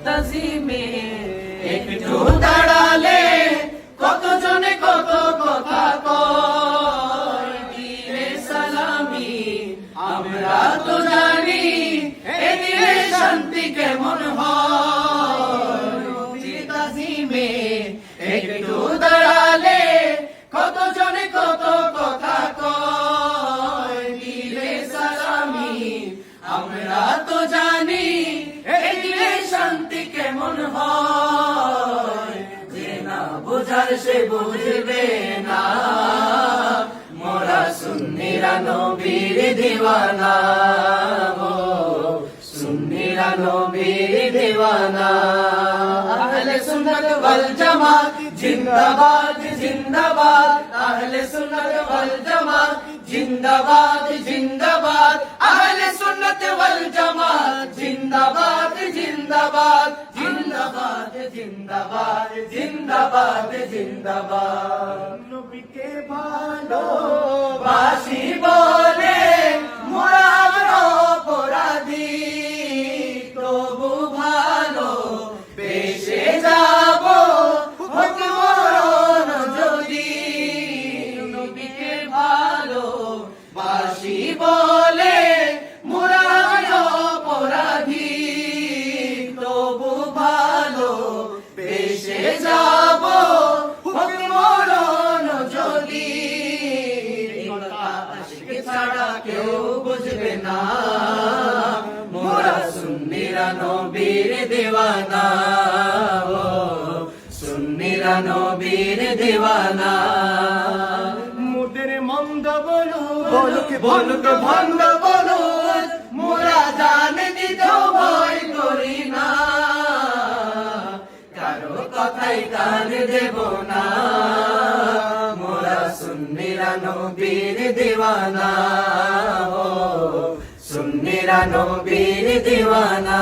তাজিমে একটু দাঁড়ালে কতজনে কত কথা কয়, দিলে সালামি আমরা তো জানি এ দিলে শান্তি কেমন হয়। নবীর তাজিমে একটু দাঁড়ালে কতজনে কত কথা কয়, দিলে সালামি আমরা তো জানি এ দিলে শান্তি কেমন হয়। যে না বোঝার সে বুঝবে না, মোরা সুন্নিরা নবীর দিওয়ানা, ও সুন্নিরা নবীর দিওয়ানা। আহলে সুন্নাত ওয়াল জামাত জিন্দাবাদ জিন্দাবাদ, আহলে সুন্নাত ওয়াল জামাত জিন্দাবাদ জিন্দাবাদ, আহলে সুন্নাত ওয়াল জামাত জিন্দাবাদ জিন্দাবাদ জিন্দাবাদ জিন্দাবাদ জিন্দাবাদ জিন্দাবাদ। নবীকে ভালোবাসি বলে মোরা অপরাধী, তবু ভালো বেশে যাব হোক মরণ যদি। নবীকে ভালোবাসি বলে মোরা অপরাধী, তবু ভালো বেশে যাব হোক মরণ যদি। আশিক ছাড়া কেউ বুঝবে না, মোরা সুন্নিরা নবীর দিওয়ানা, ও সুন্নিরা নবীর দিওয়ানা। মুদের মন্দ বলুক বলুক ভন্ড বলুক, মোরা জান দিতেও ভয় করি না, কারো কথাই কান দেব না, মোরা সুন্নিরা নবীর দিওয়ানা, ও সুন্নিরা নবীর দিওয়ানা।